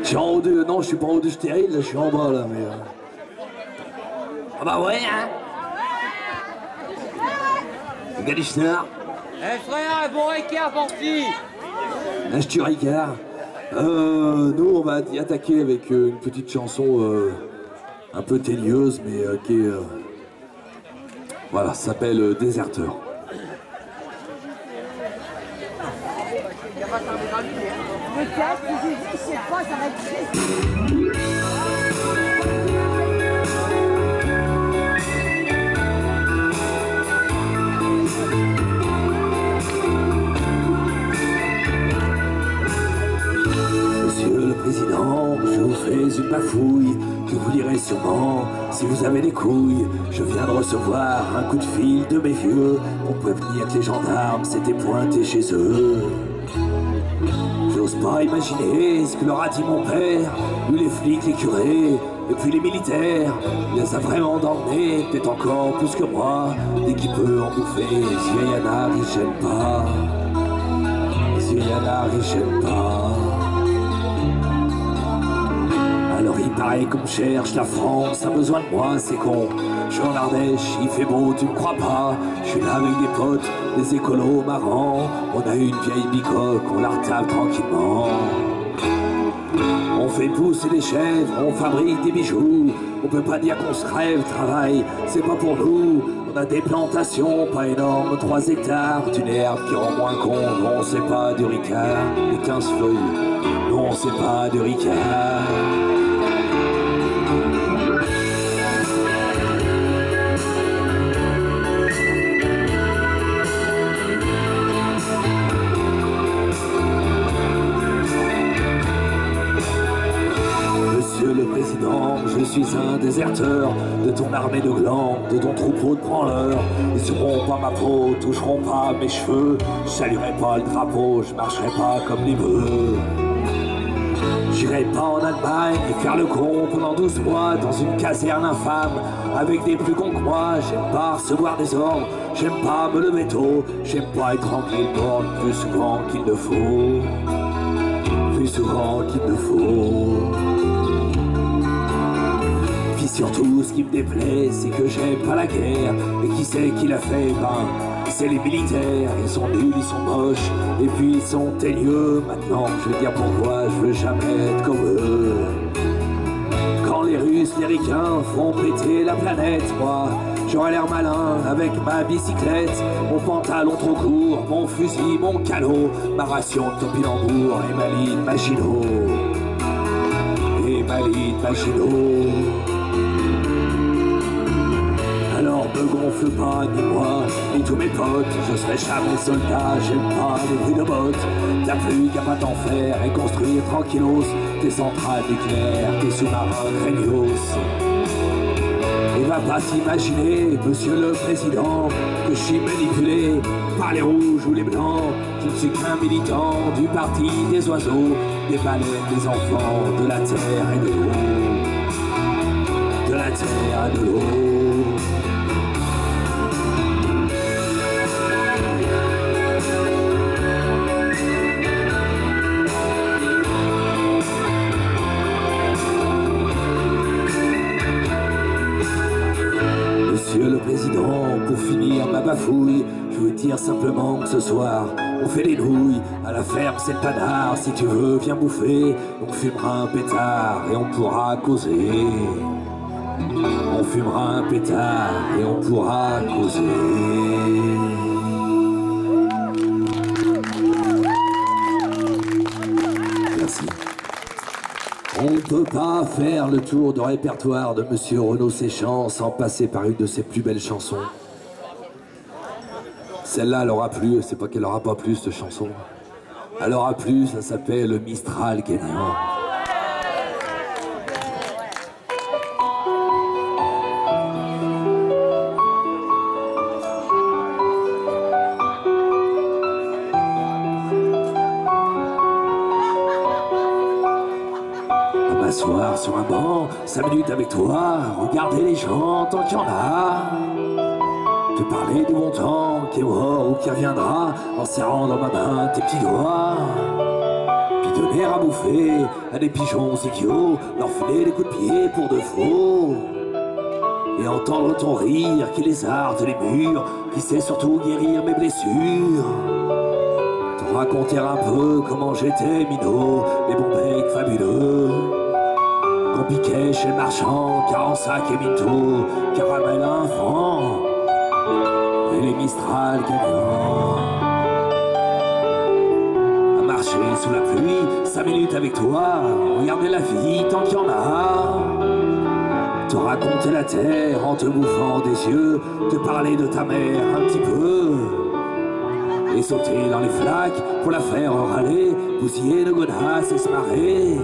Je suis en haut de... Non, je suis pas en haut du stérile, là, je suis en bas, là, mais... Ah bah ouais, hein. Le gars du Schnar. Frère, un bon Ricard, parti. Je tue Ricard. Nous, on va y attaquer avec une petite chanson un peu ténieuse, mais qui est... voilà, ça s'appelle Déserteur. Monsieur le Président, je vous fais une bafouille que vous lirez sûrement si vous avez des couilles. Je viens de recevoir un coup de fil de mes vieux pour prévenir que les gendarmes s'étaient pointés chez eux. J'ose pas imaginer ce que leur a dit mon père, lui les flics, les curés, et puis les militaires. Il les a vraiment emmenés, peut-être encore plus que moi, dès qu'il peut en bouffer. Ce vieil anard, il gêne pas. Ce vieil anard, il gêne pas. Alors il paraît qu'on me cherche, la France a besoin de moi, c'est con. Je suis en Ardèche, il fait beau, tu me crois pas. Je suis là avec des potes, des écolos marrants. On a une vieille bicoque, on la retape tranquillement. On fait pousser des chèvres, on fabrique des bijoux. On peut pas dire qu'on se rêve, travail, c'est pas pour nous. On a des plantations, pas énormes, 3 hectares. D'une herbe qui rend moins con, non c'est pas du ricard. Les 15 feuilles, non c'est pas du ricard. Monsieur le Président, je suis un déserteur de ton armée de glands, de ton troupeau de branleurs. Ils seront pas ma peau, toucheront pas mes cheveux. Je saluerai pas le drapeau, je marcherai pas comme les bœufs. J'irai pas en Allemagne et faire le con pendant 12 mois dans une caserne infâme avec des plus cons que moi. J'aime pas recevoir des ordres, j'aime pas me lever tôt, j'aime pas étrangler le bord plus souvent qu'il ne faut. Plus souvent qu'il ne faut. Puis surtout, ce qui me déplaît, c'est que j'aime pas la guerre. Et qui c'est qui l'a fait? Ben, c'est les militaires. Ils sont nuls, ils sont moches, et puis ils sont teigneux. Maintenant, je vais dire pourquoi je veux jamais être comme eux. Quand les Russes, les Ricains font péter la planète, moi, j'aurai l'air malin avec ma bicyclette, mon pantalon trop court, mon fusil, mon canot, ma ration de topinambour et ma ligne Maginot. Et ma ligne Maginot. Alors me gonfle pas, ni moi, ni tous mes potes, je serai jamais soldat, j'aime pas les bruits de bottes. T'as plus qu'à pas t'en faire et construire tranquillos tes centrales nucléaires, tes sous-marins craignos. Et va pas s'imaginer, monsieur le président, que je suis manipulé par les rouges ou les blancs. Je ne suis qu'un militant du parti des oiseaux, des baleines, des enfants, de la terre et de l'eau. De la terre et de l'eau. Monsieur le Président, pour finir ma bafouille, je veux dire simplement que ce soir, on fait les nouilles, à la ferme c'est le panard, si tu veux viens bouffer, on fumera un pétard et on pourra causer. On fumera un pétard et on pourra causer. Merci. On ne peut pas faire le tour de répertoire de Monsieur Renaud Séchant sans passer par une de ses plus belles chansons. Celle-là, elle aura plu, c'est pas qu'elle aura pas plu cette chanson. Elle aura plu, ça s'appelle Mistral gagnant. M'asseoir sur un banc, 5 minutes avec toi, regarder les gens tant qu'il y en a. Te parler du bon temps qui est mort ou qui reviendra, en serrant dans ma main tes petits doigts. Puis donner à bouffer à des pigeons idiots, leur filer des coups de pied pour de faux. Et entendre ton rire qui lézarde les murs, qui sait surtout guérir mes blessures. Te raconter un peu comment j'étais minot, les bons becs fabuleux qu'on piquait chez le marchand, 45 et minto, caramel à 1 franc, et les Mistral gagnants. À marcher sous la pluie, 5 minutes avec toi, regarder la vie tant qu'il y en a. Te raconter la terre en te bouffant des yeux, te parler de ta mère un petit peu, et sauter dans les flaques pour la faire râler, bousiller de godasses et se marrer.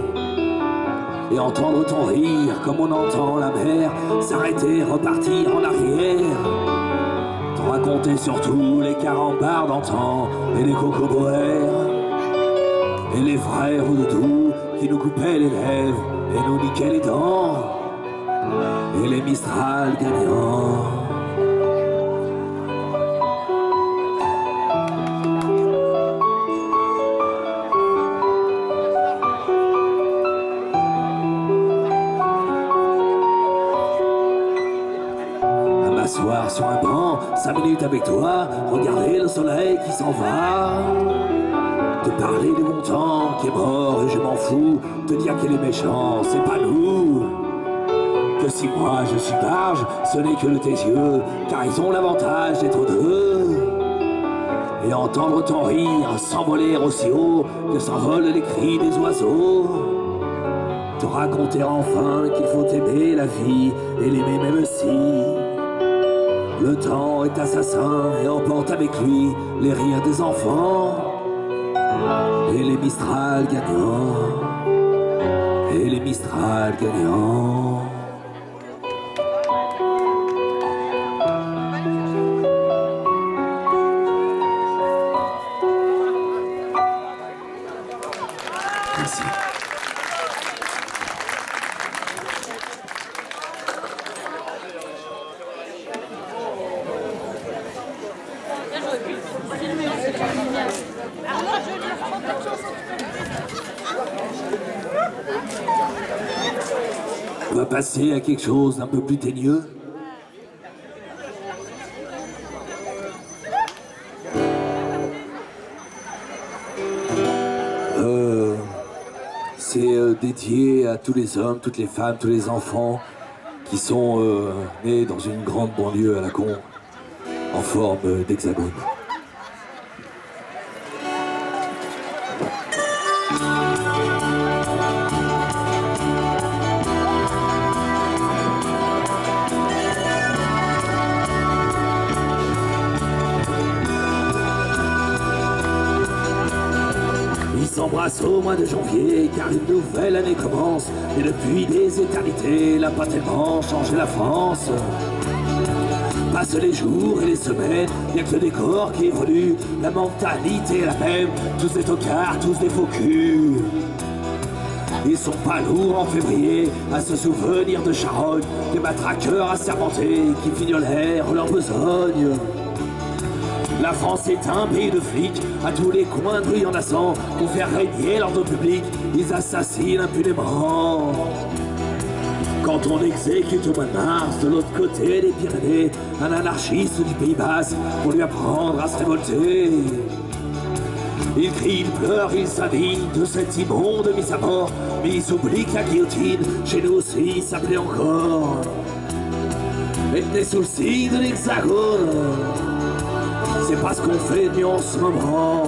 Et entendre ton rire comme on entend la mer s'arrêter, repartir en arrière. Te raconter surtout les carambars d'antan et les cocoboères, et les frères doudous qui nous coupaient les lèvres et nous niquaient les dents, et les Mistral gagnants. M'asseoir sur un banc, 5 minutes avec toi, regarder le soleil qui s'en va, te parler du bon temps qui est mort et je m'en fous, te dire qu'il est méchant, c'est pas nous. Que si moi je suis barge, ce n'est que de tes yeux, car ils ont l'avantage d'être deux. Et entendre ton rire s'envoler aussi haut que s'envolent les cris des oiseaux. Te raconter enfin qu'il faut aimer la vie et l'aimer même si le temps est assassin et emporte avec lui les rires des enfants. Et les Mistral gagnants, et les Mistral gagnants. Merci. On va passer à quelque chose d'un peu plus teigneux. C'est dédié à tous les hommes, toutes les femmes, tous les enfants qui sont nés dans une grande banlieue à la con, en forme d'hexagone. S'embrasse au mois de janvier, car une nouvelle année commence. Et depuis des éternités, n'a pas tellement changé la France. Passent les jours et les semaines, y'a que le décor qui évolue. La mentalité est la même, tous des tocards, tous des faux culs. Ils sont pas lourds en février à se souvenir de Charonne, des matraqueurs assermentés qui fignolèrent leur besogne. La France est un pays de flics, à tous les coins de rue en a 100. Pour faire régner l'ordre public, ils assassinent impunément. Quand on exécute au mois de mars, de l'autre côté des Pyrénées, un anarchiste du Pays Basque pour lui apprendre à se révolter. Il crie, il pleure, il s'indigne de cette immonde mise à mort, mais ils oublient que la guillotine, chez nous aussi, s'appelait encore. Et des soucis de l'hexagone, c'est pas ce qu'on fait de mieux en ce moment.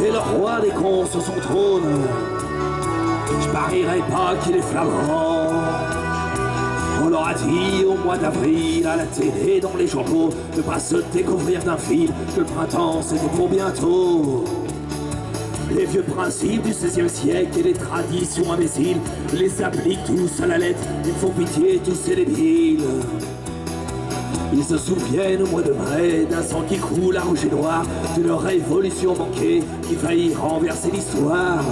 Et le roi des cons sur son trône, je parierais pas qu'il est flamand. On leur a dit au mois d'avril, à la télé, dans les journaux, de pas se découvrir d'un fil, que le printemps c'était pour bientôt. Les vieux principes du XVIe siècle et les traditions imbéciles, les appliquent tous à la lettre, ils font pitié tous ces débiles. Ils se souviennent au mois de mai d'un sang qui coule à rouge et noir, d'une révolution manquée qui faillit renverser l'histoire.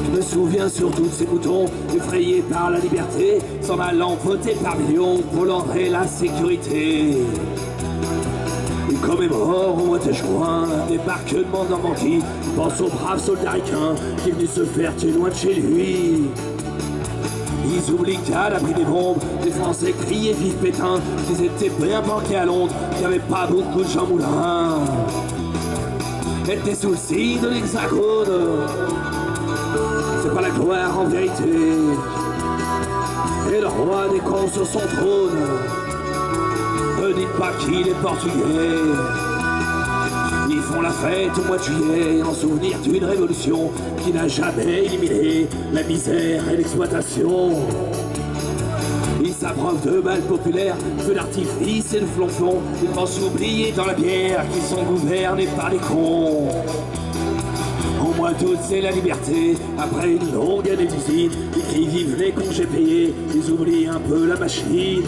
Je me souviens surtout de ces moutons effrayés par la liberté, s'en allant voter par millions pour l'ordre et la sécurité. Et commémore au mois de juin un débarquement de Normandie. Pense aux braves soldats ricains qui est venu se faire tuer loin de chez lui. Ils oublient qu'à l'abri des bombes, les Français criaient vive Pétain, qu'ils étaient bien banqués à Londres, qu'il n'y avait pas beaucoup de Jean Moulin. Était sous le signe de l'Hexagone, c'est pas la gloire en vérité. Et le roi des cons sur son trône, ne dites pas qu'il est portugais. Ils font la fête au mois de juillet en souvenir d'une révolution qui n'a jamais éliminé la misère et l'exploitation. Ils s'abreuvent de balles populaires, feux d'artifice et de flonflons. Ils pensent oublier dans la bière qu'ils sont gouvernés par les cons. Au mois d'août, c'est la liberté. Après une longue année d'usine, ils crient vive les congés payés. Ils oublient un peu la machine.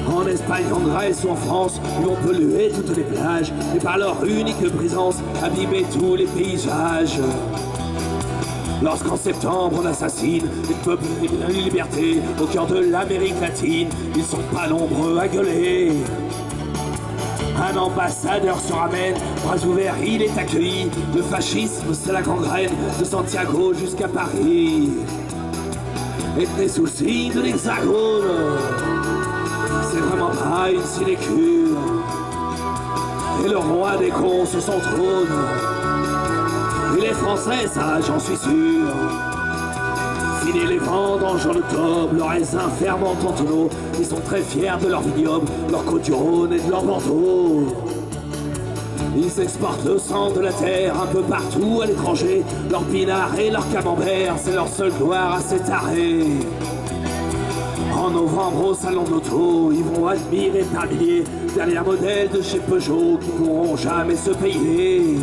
En Espagne, en Grèce ou en France, ils vont polluer toutes les plages et par leur unique présence abîmer tous les paysages. Lorsqu'en septembre on assassine les peuples et la liberté au cœur de l'Amérique latine, ils sont pas nombreux à gueuler. Un ambassadeur se ramène, bras ouverts, il est accueilli. Le fascisme, c'est la gangrène de Santiago jusqu'à Paris. Était sous le signe de l'Hexagone, c'est vraiment pas une sinécure. Et le roi des cons sur son trône, et les Français, ça j'en suis sûr. Fini les vendanges en octobre, leurs raisins ferment en tonneaux. Ils sont très fiers de leur vignoble, leur côte du Rhône et de leur Bordeaux. Ils exportent le sang de la terre un peu partout à l'étranger. Leur pinard et leur camembert, c'est leur seule gloire à s'étarer. En novembre au salon de l'auto, ils vont admirer par milliers derrière modèles de chez Peugeot qui pourront jamais se payer.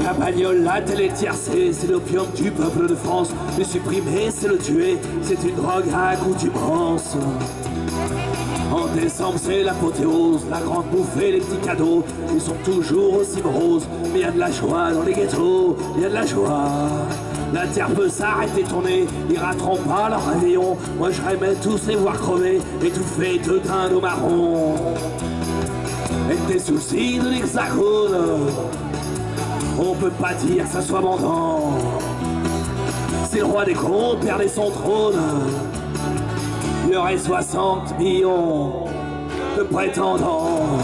La bagnole, la télé tiercée, c'est l'opium du peuple de France. Le supprimer, c'est le tuer, c'est une drogue à accoutumance. En décembre, c'est l'apothéose, la grande bouffée, les petits cadeaux. Ils sont toujours aussi moroses, mais il y a de la joie dans les ghettos, il y a de la joie. La terre peut s'arrêter de tourner, ils rateront pas leur réveillon. Moi j'aimerais tous les voir crever, étouffés de dinde au marron. Et des soucis de l'Hexagone, on peut pas dire que ça soit mandant. C'est le roi des cons, perdait son trône. Il y aurait 60 millions de prétendants.